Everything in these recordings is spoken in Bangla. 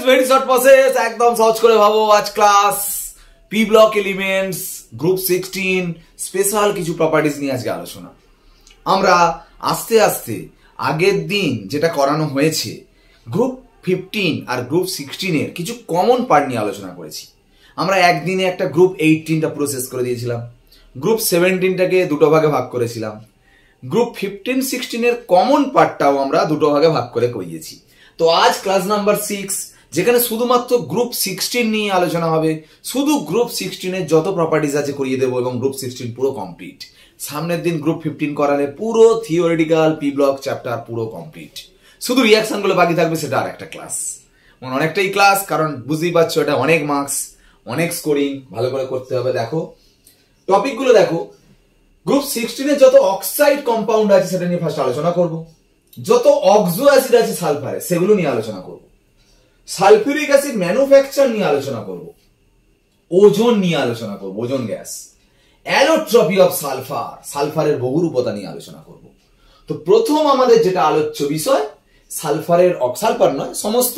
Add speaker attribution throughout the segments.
Speaker 1: ভেরি শর্ট প্রসেস, একদম সহজ করে ভাবো। আজ class P block elements group 16 special কিছু প্রপার্টিজ নিয়ে আজকে আলোচনা। আমরা আস্তে আস্তে আগের দিন যেটা করানো হয়েছে গ্রুপ 15 আর গ্রুপ 16 এর কিছু কমন পার্ট নিয়ে আলোচনা করেছি। আমরা একদিনে একটা গ্রুপ 18টা প্রসেস করে দিয়েছিলাম, গ্রুপ 17টাকে দুটো ভাগে ভাগ করেছিলাম, গ্রুপ 15-16 এর কমন পার্টটাও আমরা দুটো ভাগে ভাগ করে করিয়েছি। তো আজ ক্লাস নাম্বার 6, যেখানে শুধুমাত্র গ্রুপ 16 নিয়ে আলোচনা হবে। শুধু গ্রুপ 16 এর যত প্রপার্টিজ আছে করিয়ে দেবো এবং গ্রুপ 16 পুরো কমপ্লিট। সামনের দিন গ্রুপ 15 করালে পুরো থিওরিটিক্যাল পি ব্লক চ্যাপ্টার পুরো কমপ্লিট। শুধু রিয়াকশন গুলো বাকি থাকবে, সেটা আর একটা ক্লাস, মানে অনেকটাই ক্লাস, কারণ বুঝতেই পারছো এটা অনেক মার্কস, অনেক স্কোরিং, ভালো করে করতে হবে। দেখো টপিক গুলো দেখো, গ্রুপ 16 এর যত অক্সাইড কম্পাউন্ড আছে সেটা নিয়ে ফার্স্ট আলোচনা করব, যত অক্সো অ্যাসিড আছে সালফারে সেগুলো নিয়ে আলোচনা করব, সালফিউরিক অ্যাসিড ম্যানুফ্যাকচার নিয়ে আলোচনা করব, ওজোন নিয়ে আলোচনা করব, ওজোন গ্যাস, অ্যালোট্রপি অফ সালফার, সালফারের বহুরূপতা নিয়ে আলোচনা করব। তো প্রথম আমাদের যেটা আলোচ্য বিষয় সালফারের সালফার নয়, সমস্ত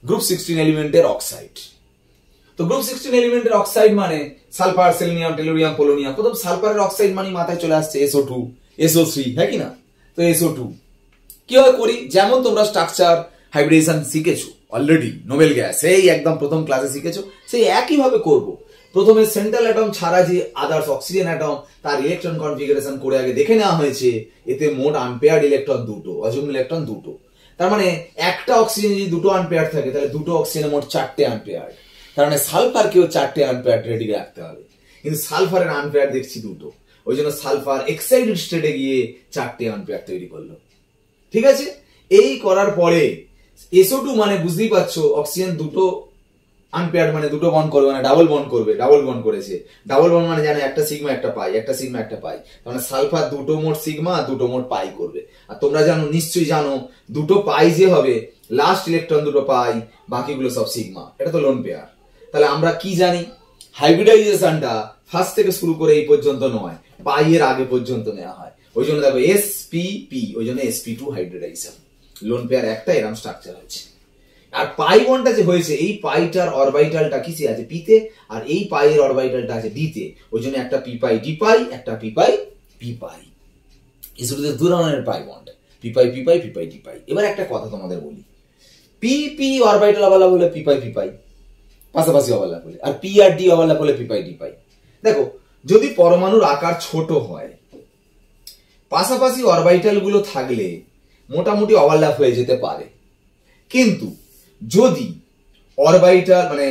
Speaker 1: গ্রুপ 16 এলিমেন্টের অক্সাইড। তো গ্রুপ 16 এলিমেন্টের অক্সাইড মানে সালফার, সেলেনিয়াম, টেলুরিয়াম, পোলোনিয়াম। প্রথম সালফারের অক্সাইড মানে মাথায় চলে আসছে SO2, SO3, হ্যাঁ কি না? তো SO2 কিভাবে করি, যেমন তোমরা স্ট্রাকচার হাইব্রিডেশন শিখেছো অলরেডি, নোবেল গ্যাস এই একদম প্রথম ক্লাসে শিখেছো, সেই একইভাবে করব। প্রথমে সেন্ট্রাল অ্যাটম ছাড়া যে আদার্স অক্সিজেন অ্যাটম, তার ইলেকট্রন কনফিগারেশন করে আগে দেখে নেওয়া হয়েছে। এতে মোট আনপেয়ার্ড ইলেকট্রন দুটো, অযুগ্ম ইলেকট্রন দুটো। তার মানে একটা অক্সিজেন যদি দুটো আনপেয়ার্ড থাকে তাহলে দুটো অক্সিজেনের মোট 4টে আনপেয়ার্ড। তার মানে সালফারকেও 4টে আনপেয়ার্ড রেডি রাখতে হবে, কিন্তু সালফারের আনপেয়ার্ড দেখছি দুটো, ওই জন্য সালফার এক্সাইটেড স্টেটে গিয়ে 4টে আনপেয়ার্ড তৈরি করলো। ঠিক আছে, এই করার পরে SO2 মানে বুঝতেই পারছো অক্সিজেন দুটো আনপেয়ার্ড মানে দুটো বন্ড করবে, মানে ডাবল বন্ড করবে, ডাবল বন্ড করেছে। ডাবল বন্ড মানে জানো একটা সিগমা একটা পাই, একটা সিগমা একটা পাই। তার মানে সালফার দুটো মোট সিগমা, দুটো মোট পাই করবে। আর তোমরা জানো, নিশ্চয়ই জানো, দুটো পাই যে হবে লাস্ট ইলেকট্রন দুটো পাই, বাকিগুলো সব সিগমা। এটা তো লোন পেয়ার। তাহলে আমরা কি জানি, হাইব্রিডাইজেশনটা ফার্স্ট থেকে শুরু করে এই পর্যন্ত নয়, পাই এর আগে পর্যন্ত নেওয়া হয়। ওই জন্য দেখো spp, ওই জন্য sp2 হাইব্রিডাইজেশন। লোন পেয়ার একটা এরকম স্ট্রাকচার হচ্ছে। আর পাই বন্ডটা যে হয়েছে, এই পাইটার অরবিটালটা কিসে আছে? পিতে, আর এই পাইয়ের অরবিটালটা আছে ডিতে। ওই জন্য একটা পি পাই ডি পাই, একটা পি পাই পি পাই। এই শুধুতে দু ধরনের পাই বন্ড, পি পাই পি পাই, পি পাই ডি পাই। এবার একটা কথা তোমাদের বলি, পি পি অরবিটাল ওভারল্যাপ হলে পি পাই পি পাই, পাশাপাশি ওভারল্যাপ হলে, আর পি আর ডি ওভারল্যাপ হলে পি পাই ডি পাই। দেখো, যদি পরমাণুর আকার ছোট হয়, পাশাপাশি অরবিটাল গুলো থাকলে মোটামুটি ওভারল্যাপ হয়ে যেতে পারে। কিন্তু যদি অরবিটাল মানে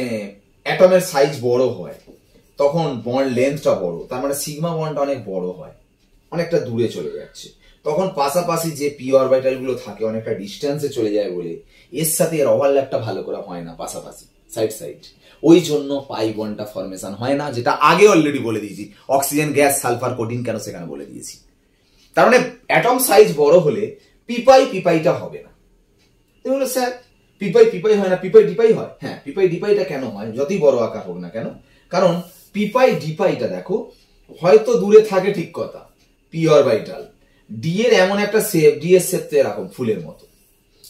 Speaker 1: অ্যাটমের সাইজ বড় হয়, তখন বন্ড লেন্থটা বড়, তার মানে সিগমা বন্ডটা অনেক বড় হয়, অনেকটা দূরে চলে যাচ্ছে। তখন পাশাপাশি যে পি অরবিটাল গুলো থাকে অনেকটা ডিস্টেন্সে চলে যায় বলে এর সাথে এর ওভারল্যাপটা ভালো করে হয় না, পাশাপাশি সাইড সাইড। ওই জন্য পাই বন্ডটা ফরমেশন হয় না, যেটা আগে অলরেডি বলে দিয়েছি। অক্সিজেন গ্যাস সালফার কোটিং কেন সেখানে বলে দিয়েছি। তার মানে অ্যাটম সাইজ বড় হলে পিপাই পিপাইটা হবে না। বলো স্যার পিপাই পিপাই হয় না, পিপাই ডিপাই হয়? হ্যাঁ, পিপাই ডিপাইটা কেন হয়? যতই বড় আকার হোক না কেন, কারণ পিপাই ডিপাইটা দেখো হয়তো দূরে থাকে ঠিক কথা, পি অরবিটাল ডি এর এমন একটা শেপ, ডি এর শেপ তো এরকম ফুলের মতো,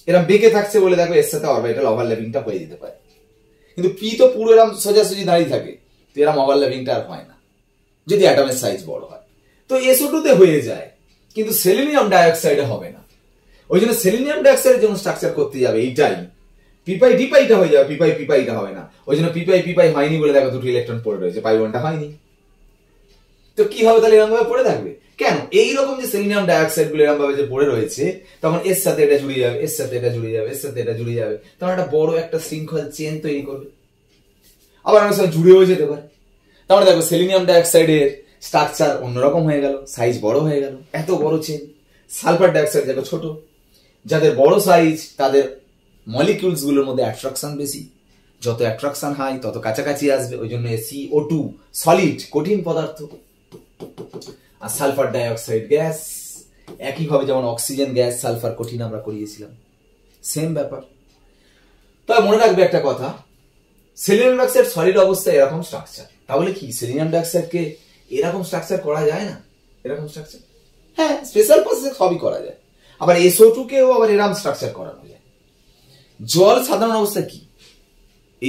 Speaker 1: এরকম বেঁকে থাকছে বলে দেখো এর সাথে অরবিটাল ওভারল্যাপিংটা হয়ে যেতে পারে। কিন্তু পি তো পুরো এরকম সোজাসুজি দাঁড়িয়ে থাকে, তো এরকম ওভারল্যাপিংটা আর হয় না যদি অ্যাটমের সাইজ বড় হয়। তো SO2 তে হয়ে যায়, কিন্তু সেলেনিয়াম ডাইঅক্সাইডে হবে না। ওই জন্য সেলেনিয়াম ডাইঅক্সাইডের জন্য স্ট্রাকচার করতে যাবে এইটাই, পিপাই ডিপাইটা হয়ে যাবে, পিপাই পিপাইটা হবে না। ওই জন্য পিপাই পিপাই হয়নি বলে দেখো দুটো ইলেকট্রন পড়ে রয়েছে, পাই বন্ডটা হয়নি। তো কি হবে তাহলে? এরকম ভাবে পড়ে থাকবে কেন? এইরকম যে সেলেনিয়াম ডাইঅক্সাইড গুলো এরকম ভাবে যে পড়ে রয়েছে, তখন এর সাথে এটা জুড়ে যাবে, এর সাথে এটা জুড়ে যাবে, এর সাথে এটা জুড়ে যাবে, তখন একটা বড় একটা শৃঙ্খল চেন তৈরি করবে। আবার অনেক সময় জুড়েও যেতে পারে। তাহলে দেখো সেলেনিয়াম ডাইঅক্সাইডের স্ট্রাকচার অন্যরকম হয়ে গেল, সাইজ বড় হয়ে গেল, এত বড় চেন। সালফার ডাইঅক্সাইড দেখো ছোট। যাদের বড় সাইজ তাদের মলিকিউলস গুলোর মধ্যে অ্যাট্রাকশন বেশি, যত অ্যাট্রাকশন হাই তত কাছাকাছি আসবে। ওই জন্য CO2 সলিড, কঠিন পদার্থ। আর সালফার ডাইঅক্সাইড গ্যাস, একইভাবে যেমন অক্সিজেন গ্যাস সালফার কঠিন আমরা করিয়েছিলাম, সেম ব্যাপার। তবে মনে রাখবে একটা কথা, সেলেনিয়াম ডাইঅক্সাইড সলিড অবস্থায় এরকম স্ট্রাকচার। তাহলে কি সেলেনিয়াম ডাইঅক্সাইডকে এরকম স্ট্রাকচার করা যায় না? এরকম স্ট্রাকচার, হ্যাঁ, স্পেশাল প্রসেসে সবই করা যায়। আবার SO2 কেও আবার এরকম স্ট্রাকচার করানো যায়। জল সাধারণ অবস্থা কি?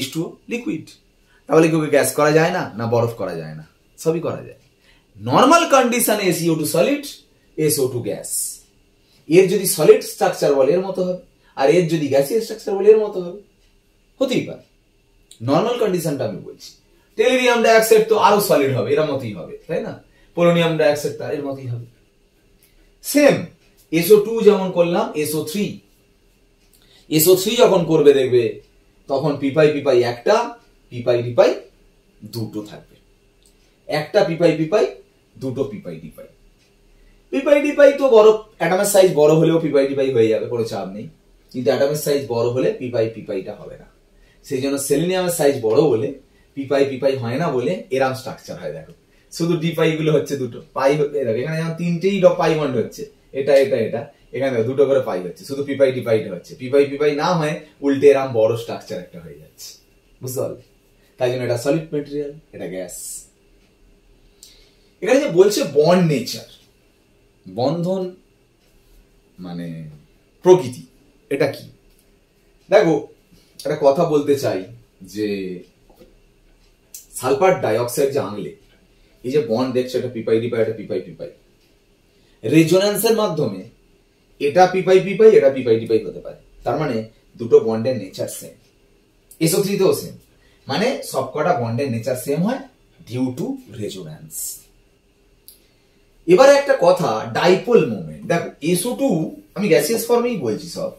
Speaker 1: H2O liquid. তাহলে কি ওকে গ্যাস করা যায় না, না বরফ করা যায় না? সবই করা যায়। নর্মাল কন্ডিশনে SiO2 সলিড, SO2 গ্যাস। এর যদি সলিড স্ট্রাকচার বলে এর মতো হবে, আর এর যদি গ্যাসিয়াস স্ট্রাকচার বলে এর মতো হবে, হতেই পারে। নর্মাল কন্ডিশনটা আমি বলছি। টেলিরিয়াম ডাইঅক্সাইড তো আরো সলিড হবে, এর মতোই হবে, তাই না? পোলোনিয়াম ডাইঅক্সাইড তার এর মতোই হবে। সেম SO2 যেমন করলাম, SO3 যখন করবে দেখবে তখন পিপাই পিপাই একটা, পিপাই ডিপাই দুটো থাকবে। একটা পিপাই পিপাই, দুটো পিপাই ডিপাই। পিপাই ডিপাই তো বড়, অ্যাটমের সাইজ বড় হলেও পিপাই ডিপাই হয়ে যাবে, কোনো চাপ নেই। কিন্তু অ্যাটমের সাইজ বড় হলে পিপাই পিপাইটা হবে না। সেই জন্য সেলেনিয়ামের সাইজ বড় বলে পিপাই পিপাই হয় না বলে এরাম স্ট্রাকচার হয়। দেখো শুধু ডিপাই গুলো হচ্ছে দুটো, পাই এখানে যেমন তিনটেই পাই বন্ড হচ্ছে, এটা এটা এটা, এখানে দুটো করে পাই হচ্ছে, শুধু পিপাই ডিপাইটা হচ্ছে। পিপাই পিপাই না হয় উল্টে এরাম বড় স্ট্রাকচার একটা হয়ে যাচ্ছে, বুঝতে পারলে? তাই জন্য এটা সলিড মেটেরিয়াল, এটা গ্যাস। এখানে যে বলছে বন্ড নেচার, বন্ধন মানে প্রকৃতি, এটা কি? দেখো একটা কথা বলতে চাই যে সালফার ডাইঅক্সাইড যে আনলে এই যে বন্ড দেখছো, এটা পিপাই ডিপাই, এটা পিপাই পিপাই, রেজোন্যান্সের মাধ্যমে এটা পিপাই পিপাই, এটা পিপাই ডিপাই হতে পারে। তার মানে দুটো বন্ডের নেচার সেম। SO3 তেও সেম, মানে সবকটা বন্ডের নেচার সেম হয় ডিউ টু রেজোন্যান্স। এবারে একটা কথা, ডাইপোল মোমেন্ট। দেখো SO2 আমি গ্যাসিয়াস ফর্মেই বলছি সব,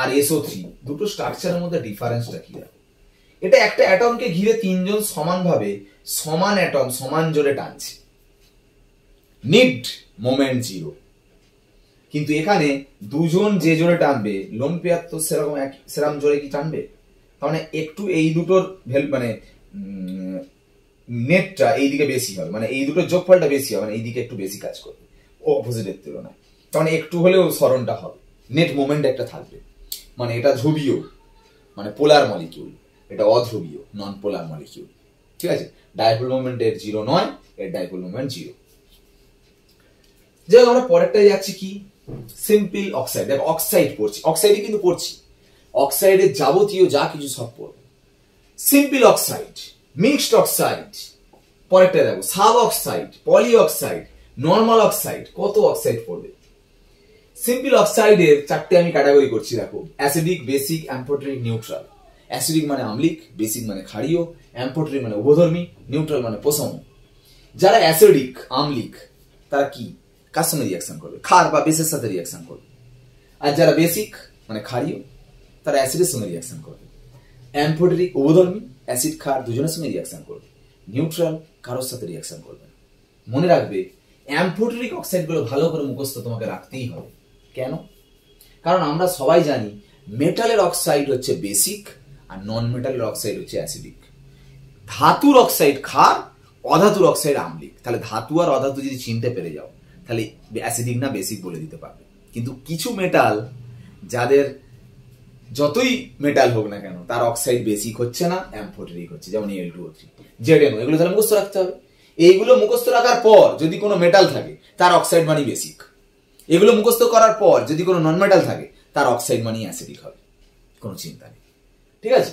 Speaker 1: আর SO3 দুটো স্ট্রাকচারের মধ্যে ডিফারেন্সটা কি? এটা একটা অ্যাটমকে ঘিরে তিনজন সমানভাবে সমান অ্যাটম সমান জোরে টানছে, নিড মোমেন্ট জিরো। কিন্তু এখানে দুজন যে জোরে টানবে, লোন পেয়ার তো সেরকম জোরে কি টানবে? তার মানে একটু এই দুটোর মানে নেটটা এইদিকে বেশি হবে, মানে এই দুটোর যোগফলটা বেশি হবে, মানে এইদিকে একটু বেশি কাজ করবে অপোজিটের তুলনায়। তার মানে একটু হলেও স্মরণটা হবে, নেট মোমেন্ট একটা থাকবে। মানে এটা ধ্রুবীয়, মানে পোলার মলিকিউল, এটা অধ্রুবীয় নন পোলার মলিকিউল, ঠিক আছে? ডাইপোল মোমেন্ট এর জিরো নয়, এর ডাইপোল মোমেন্ট জিরো। যাই আমরা পরেরটাই যাচ্ছি কি, সিম্পল অক্সাইড। দেখো অক্সাইড পড়ছি, অক্সাইডই কিন্তু পড়ছি, অক্সাইডের যাবতীয় যা কিছু সব পড়বে। সিম্পল অক্সাইড, মিক্সড অক্সাইড, পরেরটা দেখো সাব অক্সাইড, পলি অক্সাইড, নর্মাল অক্সাইড, কত অক্সাইড পড়বে। সিম্পল অক্সাইডের চারটে আমি ক্যাটাগরি করছি। দেখো acidic, basic, amphoteric, neutral. Acidic মানে আম্লিক, বেসিক মানে ক্ষারীয়, অ্যাম্ফোটেরিক মানে উভধর্মী, নিউট্রাল মানে প্রশম। যারা অ্যাসিডিক আম্লিক তারা কি কার সঙ্গে রিয়াকশন করবে? ক্ষার বা বেসের সাথে রিয়াকশন করবে। আর যারা বেসিক মানে ক্ষারীয় তারা অ্যাসিডের সঙ্গে রিয়াকশন করবে। অ্যাম্ফোটেরিক উভধর্মী, অ্যাসিড ক্ষার দুজনের সঙ্গে রিয়াকশন করবে। নিউট্রাল কারোর সাথে রিয়াকশন করবে। মনে রাখবে অ্যাম্ফোটেরিক অক্সাইড গুলো ভালো করে মুখস্থ তোমাকে রাখতেই হবে। কেন? কারণ আমরা সবাই জানি মেটালের অক্সাইড হচ্ছে বেসিক, আর নন মেটালের অক্সাইড হচ্ছে অ্যাসিডিক। ধাতুর অক্সাইড ক্ষার, অধাতুর অক্সাইড আম্লিক। তাহলে ধাতু আর অধাতু যদি চিনতে পেরে যাও তাহলে অ্যাসিডিক না বেসিক বলে দিতে পারবে। কিন্তু কিছু মেটাল, যাদের যতই মেটাল হোক না কেন তার অক্সাইড বেসিক হচ্ছে না, অ্যাম্ফোটেরিক হচ্ছে, যেমন Al2O3, ZnO, এগুলো তাহলে মুখস্থ রাখতে হবে। এইগুলো মুখস্থ রাখার পর যদি কোনো মেটাল থাকে তার অক্সাইড মানে বেসিক, এগুলো মুখস্থ করার পর যদি কোনো নন মেটাল থাকে তার অক্সাইড মানে অ্যাসিডিক হবে, কোনো চিন্তা নেই, ঠিক আছে?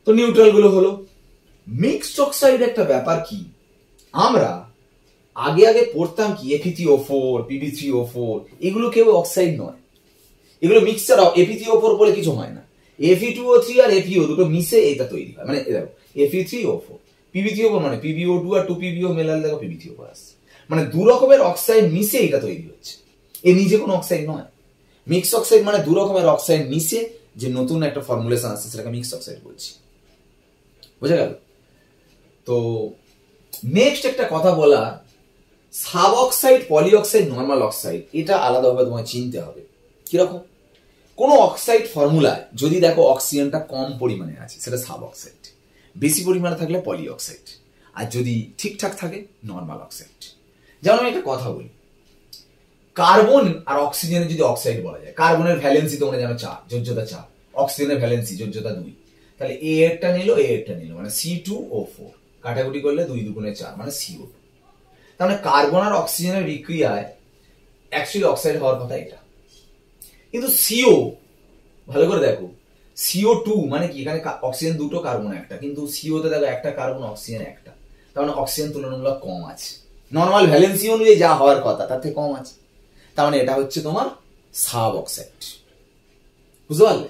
Speaker 1: তো নিউট্রাল গুলো হলো। মিক্সড অক্সাইড একটা ব্যাপার কি, আমরা আগে পড়তাম কি Fe3O4, Pb3O4, এগুলো কেউ অক্সাইড নয়, এগুলো মিক্সচার। Fe3O4 বলে কিছু হয় না, Fe2O3 আর FeO দুটো মিশে এটা তৈরি হয়। মানে দেখো Fe3O4, Pb3O4 মানে PbO2 আর 2PbO মেলালে দেখো Pb3O4 আসছে। মানে দু রকমের অক্সাইড মিশে এটা তৈরি হচ্ছে, এ নিজে কোনো অক্সাইড নয়। মিক্স অক্সাইড মানে দু রকমের অক্সাইড মিশে যে নতুন একটা ফর্মুলেশন আসছে সেটাকে মিক্স অক্সাইড বলছি, বুঝা গেল? তো নেক্সট একটা কথা বলা, সাব অক্সাইড, পলি অক্সাইড, নর্মাল অক্সাইড, এটা আলাদাভাবে তোমায় চিনতে হবে। কিরকম? কোন অক্সাইড ফর্মুলায় যদি দেখো অক্সিজেনটা কম পরিমাণে আছে সেটা সাব অক্সাইড, বেশি পরিমাণে থাকলে পলি অক্সাইড, আর যদি ঠিকঠাক থাকে নর্মাল অক্সাইড। যেমন আমি একটা কথা বলি, কার্বন আর অক্সিজেনের যদি অক্সাইড বলা যায়, কার্বনের ভ্যালেন্সি তোমরা জানো 4, যোজ্যতা 4, অক্সিজেনের ভ্যালেন্সি যোজ্যতা 2, তাহলে এ একটা নিল, এ একটা নিল, মানে C2O4, কাটাকুটি করলে 2 দুগুণে 4 মানে CO2। তাহলে কার্বন আর অক্সিজেনের বিক্রিয়ায় অ্যাকচুয়ালি অক্সাইড হওয়ার কথা এটা, কিন্তু CO ভালো করে দেখো CO2 মানে কি, এখানে অক্সিজেন দুটো, কার্বন একটা, কিন্তু CO তে দেখো একটা কার্বন, অক্সিজেন একটা, তার মানে অক্সিজেন তুলনামূলক কম আছে, নর্মাল ভ্যালেন্সি অনুযায়ী যা হওয়ার কথা তার থেকে কম আছে, তার মানে এটা হচ্ছে তোমার সাব অক্সাইড। বুঝতে পারলে?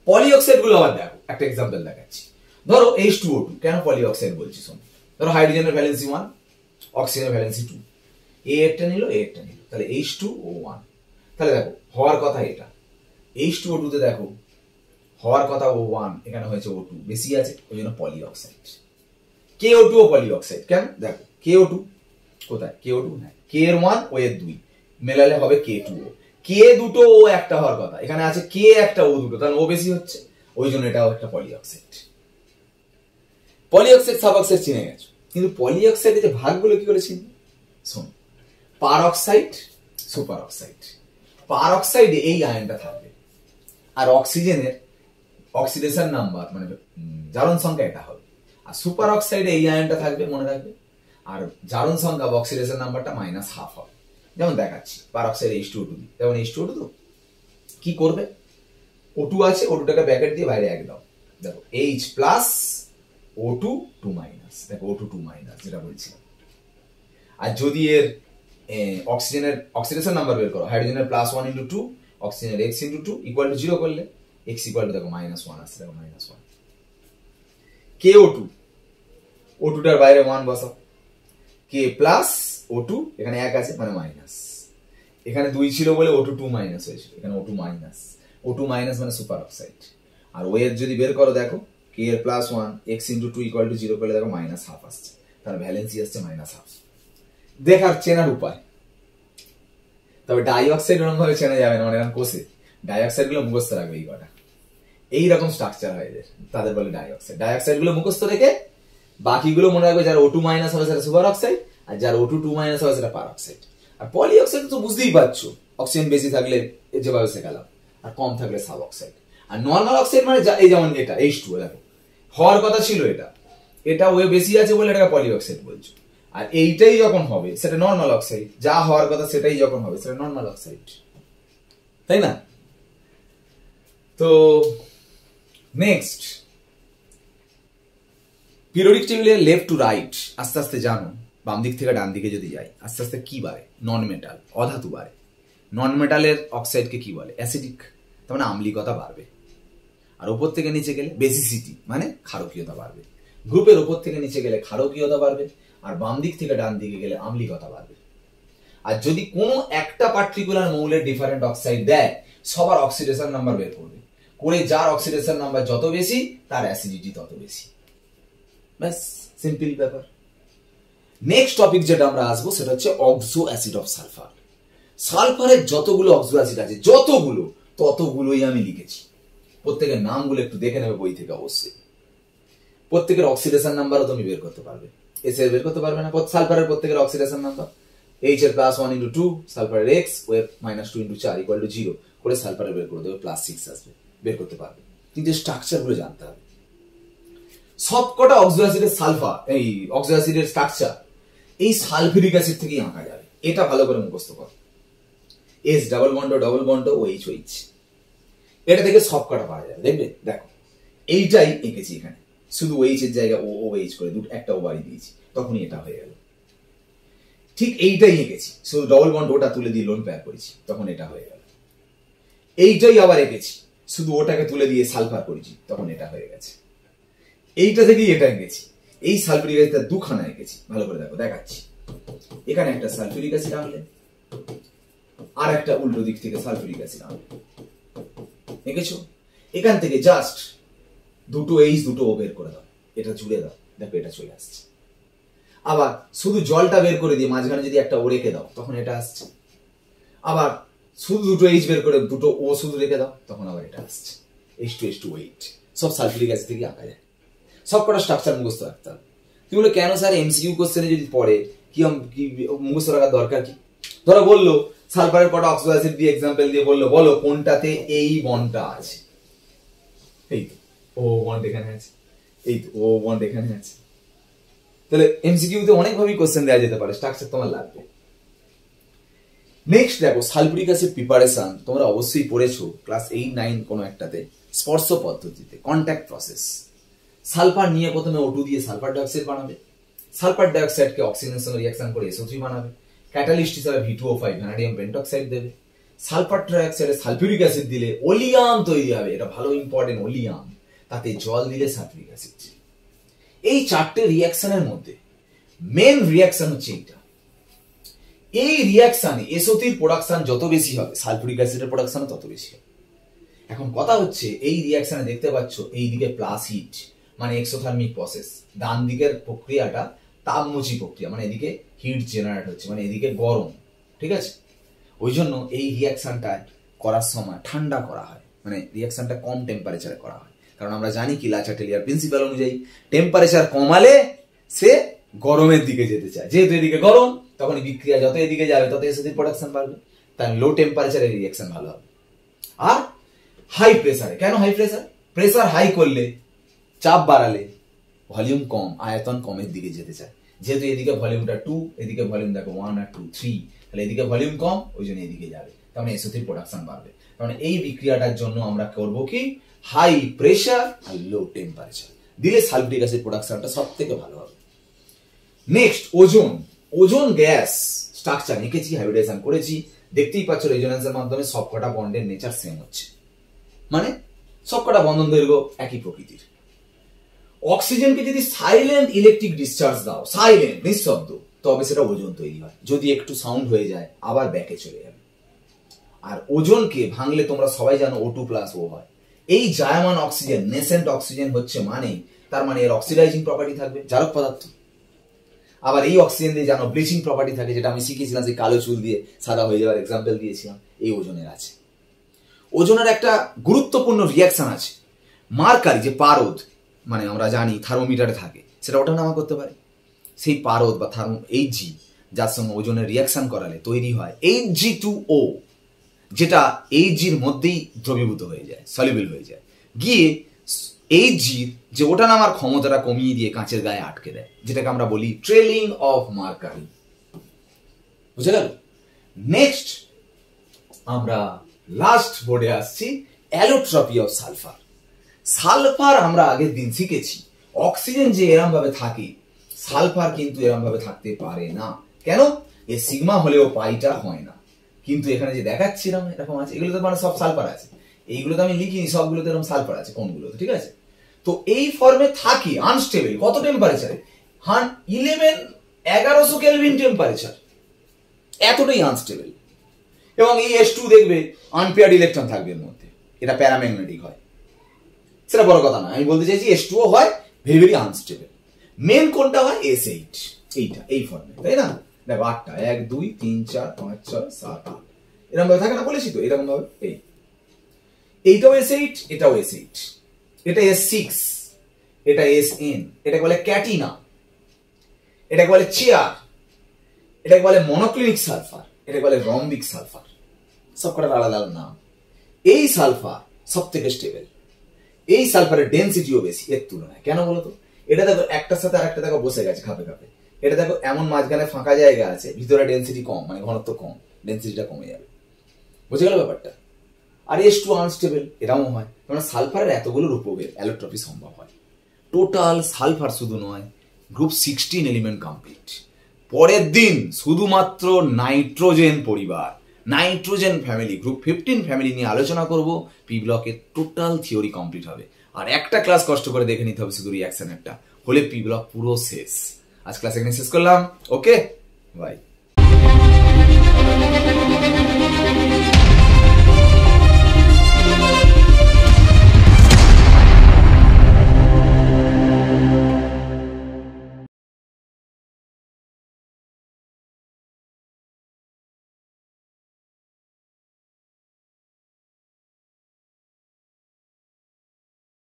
Speaker 1: পলি অক্সাইড গুলো আবার দেখো, একটা এক্সাম্পল দেখাচ্ছি। ধরো H2O2, কেন পলি অক্সাইড বলছি শোনো। ধরো হাইড্রোজেনের ভ্যালেন্সি 1, অক্সিজেনের ভ্যালেন্সি 2, এ একটা নিল, এ একটা নিল, তাহলে H2O1। তাহলে দেখো হওয়ার কথা এটা, H2O2 তে দেখো হওয়ার কথা O1, এখানে হয়েছে O2, বেশি আছে, ওই জন্য পলি অক্সাইড। KO2 ও পলি অক্সাইড, কেন দেখো KO2 কোথায়, KO2 না, K এর 1 ও এর 2 মেলালে হবে K2O, K দুটো ও একটা হওয়ার কথা, এখানে আছে K একটা ও দুটো, তাহলে ও বেশি হচ্ছে, ওই জন্য এটাও একটা পলি অক্সাইড। পলি অক্সাইড সাব অক্সাইড চিনে গেছো, কিন্তু পলি অক্সাইডের যে ভাগগুলো কি করে চিনবে শোন। পার অক্সাইড, সুপার অক্সাইড। পার অক্সাইডে এই আয়নটা থাকবে, আর অক্সিজেনের অক্সিডেশন নাম্বার মানে জারণ সংখ্যা এটা হবে, আর সুপার অক্সাইডে এই আয়নটা থাকবে, মনে রাখবে, আর জারণ সংখ্যা বা অক্সিডেশন নাম্বারটা -½ হবে। যেমন দেখাচ্ছি, পার অক্সাইড H2O2, যেমন H2O2 তো কি করবে, O2 আছে, O2টাকে ব্র্যাকেট দিয়ে বাইরে এক দাও, দেখো H প্লাস O2 2 মাইনাস, দেখো O2 2 মাইনাস যেটা বলছিলাম। আর যদি এর অক্সিজেনের অক্সিডেশন নাম্বার বের করো, হাইড্রোজেনের +1 × 2, অক্সিজেনের x × 2 = 0 করলে x = দেখো -1 আসছে, দেখো -1। KO2, O2টার বাইরে 1 বসাও, K প্লাস O2, এখানে 1 আছে মানে মাইনাস, এখানে 2 ছিল বলে O2 2 মাইনাস হয়েছিল, এখানে O2 মাইনাস, O2 মাইনাস মানে সুপার অক্সাইড। আর ও এর যদি বের করো দেখো K এর +1, x × 2 = 0 করলে দেখো -½ আসছে, তার ভ্যালেন্সি আসছে -½ দেখার চেনার উপায়। তবে ডাইঅক্সাইড ওরকম ভাবে চেনা যাবে না, মানে এরকম কোষে ডাইঅক্সাইড গুলো মুখস্থ রাখবে, এই কটা এইরকম স্ট্রাকচার হয় এদের, তাদের বলে ডাইঅক্সাইড। ডাইঅক্সাইড গুলো মুখস্থ রেখে বাকিগুলো মনে রাখবে, যার O2 মাইনাস হবে সেটা সুপার অক্সাইড, আর যার O2 2 মাইনাস হবে সেটা পার অক্সাইড। আর পলি অক্সাইড তো বুঝতেই পারছো, অক্সিজেন বেশি থাকলে যেভাবে শেখালাম, আর কম থাকলে সাব অক্সাইড। আর নর্মাল অক্সাইড মানে এই যেমন এটা H2O, দেখো হওয়ার কথা ছিল এটা, এটা ওয়ে বেশি আছে বলে এটাকে পলি অক্সাইড বলছো, আর এইটাই যখন হবে সেটা নর্মাল অক্সাইড, যা হওয়ার কথা সেটাই যখন হবে সেটা নর্মাল অক্সাইড, তাই না? তো নেক্সট, পিরিয়ডিক টেবিলের লেফট টু রাইট আস্তে আস্তে জানো, বাম দিক থেকে ডান দিকে যদি যাই আস্তে আস্তে কি বাড়ে, নন মেটাল, অধাতু বাড়ে। নন মেটালের অক্সাইডকে কি বলে, অ্যাসিডিক, তার মানে আম্লিকতা বাড়বে। আর ওপর থেকে নিচে গেলে বেসিসিটি মানে ক্ষারকীয়তা বাড়বে। গ্রুপের ওপর থেকে নিচে গেলে ক্ষারকীয়তা বাড়বে, আর বাম দিক থেকে ডান দিকে গেলে আম্লিকতা বাড়বে। আর যদি কোনো একটা পার্টিকুলার মৌলের ডিফারেন্ট অক্সাইড দেয়, সবার অক্সিডেশন নাম্বার বের করবে, করে যার অক্সিডেশন নাম্বার যত বেশি তার অ্যাসিডিটি তত বেশি, ব্যাস সিম্পল ব্যাপার। নেক্সট টপিক যেটা আমরা আসবো সেটা হচ্ছে অক্সো অ্যাসিড অফ সালফার। সালফারের যতগুলো অক্সো অ্যাসিড আছে, যতগুলো ততগুলোই আমি লিখেছি, প্রত্যেকের নামগুলো একটু দেখে নেবে বই থেকে অবশ্যই। প্রত্যেকের অক্সিডেশন নাম্বারও তুমি বের করতে পারবে, এস এর বের করতে পারবে না, সালফারের প্রত্যেকের অক্সিডেশন নাম্বার H এর +1 × 2, সালফারের x, ও এর -2 × 4 = 0 করে সালফারের বের করে দেবে, +6 আসবে, বের করতে পারবে। কিন্তু স্ট্রাকচার গুলো জানতে হবে। সবকটা অক্সো অ্যাসিডের সালফার, এই অক্সো অ্যাসিডের স্ট্রাকচার এই সালফিউরিক অ্যাসিড থেকেই আঁকা যাবে, এটা ভালো করে মুখস্থ করো। S ডাবল বন্ড ও OH, এটা থেকে সবকটা পাওয়া যাবে, দেখবে। দেখো এইটাই এঁকেছি এখানে, শুধু OH এর জায়গায় OH করে একটা ও বাড়ি দিয়েছি, তখনই এটা হয়ে গেল। ঠিক এইটাই এঁকেছি, শুধু ডবল বন্ড ওটা তুলে দিয়ে লোন পেয়ার করেছি, তখন এটা হয়ে গেল। এইটাই আবার এঁকেছি, শুধু ওটাকে তুলে দিয়ে সালফার করেছি, তখন এটা হয়ে গেছে। এইটা থেকেই এটা এঁকেছি, এই সালফিউরিক অ্যাসিড দুখানা এঁকেছি, ভালো করে দেখো, দেখাচ্ছি। এখানে একটা সালফিউরিক অ্যাসিড আনলে, আর একটা উল্টো দিক থেকে সালফিউরিক অ্যাসিড আনলে, এঁকেছো। এখান থেকে জাস্ট দুটো H দুটো O বের করে দাও, এটা জুড়ে দাও, দেখো এটা চলে আসছে। আবার শুধু জলটা বের করে দিয়ে মাঝখানে যদি একটা O রেখে দাও, তখন এটা আসছে। আবার শুধু দুটো H বের করে দুটো O শুধু রেখে দাও, তখন আবার এটা আসছে। H2H2OH সব সালফিউরিক অ্যাসিড থেকে আঁকা যায়। সবকটা স্ট্রাকচার মুখস্থ রাখতে হবে। তুমি বলে কেন স্যার MCQ কোশ্চেনে যদি পড়ে কি মুখস্থ রাখার দরকার কি? ধরো বললো সালফারের কটা অক্সো অ্যাসিড দিয়ে এক্সাম্পল দিয়ে বললো, বলো কোনটাতে এই বন্ডটা আছে, এই তো ও বন্ড এখানে আছে, এই তো ও বন্ড এখানে আছে। তাহলে MCQ তে অনেকভাবেই কোশ্চেন দেওয়া যেতে পারে, স্ট্রাকচার তোমার লাগবে। নেক্সট দেখো সালফিউরিক অ্যাসিড প্রিপারেশন, তোমরা অবশ্যই পড়েছো ক্লাস 8, 9 কোনো একটাতে। স্পর্শ পদ্ধতিতে, কন্ট্যাক্ট প্রসেস। সালফার নিয়ে প্রথমে O2 দিয়ে সালফার ডাইঅক্সাইড বানাবে, সালফার ডাইঅক্সাইডকে অক্সিজেনের সঙ্গে রিঅ্যাকশন করে SO3 বানাবে, ক্যাটালিস্ট হিসেবে V2O5 ভ্যানাডিয়াম পেন্টক্সাইড দেবে। সালফার ট্রাইঅক্সাইডে সালফিউরিক অ্যাসিড দিলে ওলিয়াম তৈরি হবে, এটা ভালো ইম্পর্টেন্ট, ওলিয়াম। তাতে জল দিলে সালফিউরিক অ্যাসিড। এই চারটে রিঅ্যাকশনের মধ্যে মেন রিঅ্যাকশন হচ্ছে এইটা। এই রিঅ্যাকশনে SO3 প্রোডাকশন যত বেশি হবে, সালফিউরিক অ্যাসিডের প্রোডাকশন তত বেশি হবে। এখন কথা হচ্ছে এই রিঅ্যাকশনে দেখতে পাচ্ছ এই দিকে প্লাস হিট মানে এক্সোথার্মিক প্রসেস, ডান দিকের প্রক্রিয়াটা তাপমুচি প্রক্রিয়া, মানে এদিকে হিট জেনারেট হচ্ছে, মানে এদিকে গরম, ঠিক আছে। ওই জন্য এই রিঅ্যাকশনটা করার সময় ঠান্ডা করা হয়, মানে রিঅ্যাকশনটা কম টেম্পারেচারে করা হয়। কারণ আমরা জানি কি লাচাটেলিয়ার প্রিন্সিপাল অনুযায়ী টেম্পারেচার কমালে সে গরমের দিকে যেতে চায়, যেহেতু এদিকে গরম তখন বিক্রিয়া যত এদিকে যাবে তত SO3 প্রোডাকশন বাড়বে, তাই লো টেম্পারেচারে রিঅ্যাকশন ভালো হবে। আর হাই প্রেসারে, কেন হাই প্রেসার? প্রেসার হাই করলে, চাপ বাড়ালে ভলিউম কম, আয়তন কমের দিকে যেতে চায়, যেহেতু এদিকে ভলিউমটা 2, এদিকে ভলিউম দেখো 1 আর 2 3, তাহলে এদিকে ভলিউম কম, ওই জন্য এদিকে যাবে, তার মানে SO3 প্রোডাকশন বাড়বে। তার মানে এই বিক্রিয়াটার জন্য আমরা করব কি, হাই প্রেসার আর লো টেম্পারেচার দিলে সালফিউরিক অ্যাসিড প্রোডাকশনটা সব থেকে ভালো হবে। Next ozone. Ozone gas structure এঁকেছি, হাইব্রিডাইজেশন করেছি, দেখতেই পাচ্ছ রেজোন্যান্সের মাধ্যমে সবকটা বন্ডের নেচার সেম হচ্ছে, মানে সবকটা বন্ধন দৈর্ঘ্য একই প্রকৃতির। অক্সিজেনকে যদি সাইলেন্ট ইলেকট্রিক ডিসচার্জ দাও, সাইলেন্ট নিঃশব্দ, তবে সেটা ওজোন তৈরি হয়। যদি একটু সাউন্ড হয়ে যায় আবার ব্যাকে চলে যাবে। আর ওজোনকে ভাঙলে তোমরা সবাই জানো O2+O হয়। এই জায়মান অক্সিজেন নেসেন্ট অক্সিজেন হচ্ছে, মানে তার মানে এর অক্সিডাইজিং প্রপার্টি থাকবে, জারক পদার্থ। আবার এই অক্সিজেন দিয়ে জানো ব্লিচিং প্রপার্টি থাকে, যেটা আমি শিখিয়েছিলাম, যে কালো চুল দিয়ে সাদা হয়ে যাওয়ার এক্সাম্পল দিয়েছিলাম, এই ওজনের আছে। ওজনের একটা গুরুত্বপূর্ণ রিঅ্যাকশন আছে, মার্কারি যে পারদ, মানে আমরা জানি থার্মোমিটারে থাকে, সেটা ওঠানামা করতে পারে। সেই পারদ বা Hg যার সঙ্গে ওজনের রিঅ্যাকশন করালে তৈরি হয় Hg2O, যেটা Hgর মধ্যেই দ্রবীভূত হয়ে যায়, সলিউবল হয়ে যায়, গিয়ে Hgর যে ওঠানামার ক্ষমতাটা কমিয়ে দিয়ে কাঁচের গায়ে আটকে দেয়, যেটাকে আমরা বলি ট্রেলিং অফ মার্কারি। বুঝে গেল? নেক্সট আমরা লাস্ট বোর্ডে আসছি, অ্যালোট্রপি অফ সালফার। সালফার আমরা আগের দিন শিখেছি, অক্সিজেন যে এরম ভাবে থাকে, সালফার কিন্তু এরম ভাবে থাকতে পারে না। কেন? এ সিগমা হলেও পাইটা হয় না। কিন্তু এখানে যে দেখাচ্ছিলাম এরকম আছে, এগুলোতে মানে সব সালফার আছে, এইগুলোতে আমি লিখিনি, সবগুলোতে এরকম সালফার আছে, কোনগুলোতে, ঠিক আছে। তো এই ফর্মে থাকি আনস্টেবল, কত টেম্পারেচারে? 1100 কেলভিন টেম্পারেচার, এতটাই আনস্টেবল। এবং এই H2 দেখবে আনপেয়ার্ড ইলেকট্রন থাকবে এর মধ্যে, এটা প্যারাম্যাগনেটিক হয়, সেটা বড় কথা না। আমি বলতে চাইছি H2O হয় ভেরি ভেরি আনস্টেবল। মেন কোনটা হয়? S8, এইটা, এই ফর্মে, তাই না? দেখো 8টা, 1 2 3 4 5 6 7 8 এরকম ভাবে থাকে না, বলেছি তো, এরকম ভাবে। এইটাও S8, এটাও S8, এটা S6, এটা SN, এটাকে বলে ক্যাটিনা, এটাকে বলে চেয়ার, এটাকে বলে মনোক্লিনিক সালফার, এটাকে বলে রম্বিক সালফার, সবকটার আলাদা আলাদা নাম। এই সালফার সব থেকে স্টেবল, এই সালফারের ডেন্সিটিও বেশি এর তুলনায়। কেন বলতো? এটা দেখো একটার সাথে আরেকটা দেখো বসে গেছে খাপে খাপে, এটা দেখো এমন মাঝখানে ফাঁকা জায়গা আছে, ভিতরে ডেন্সিটি কম, মানে ঘনত্ব কম, ডেন্সিটিটা কমে যাবে। বুঝে গেল ব্যাপারটা? আর H2 আনস্টেবল, এরাও হয়, কারণ সালফারের এতগুলো রূপকের অ্যালোট্রপি সম্ভব হয়। টোটাল সালফার শুধু নয়, গ্রুপ 16 এলিমেন্ট কমপ্লিট। পরের দিন শুধুমাত্র নাইট্রোজেন পরিবার, নাইট্রোজেন ফ্যামিলি, গ্রুপ 15 ফ্যামিলি নিয়ে আলোচনা করব। পি ব্লকের টোটাল থিওরি কমপ্লিট হবে, আর একটা ক্লাস কষ্ট করে দেখে নিতে হবে শুধু রিঅ্যাকশনেরটা, হলে পি ব্লক পুরো শেষ। আজ ক্লাস এখানে শেষ করলাম, ওকে বাই।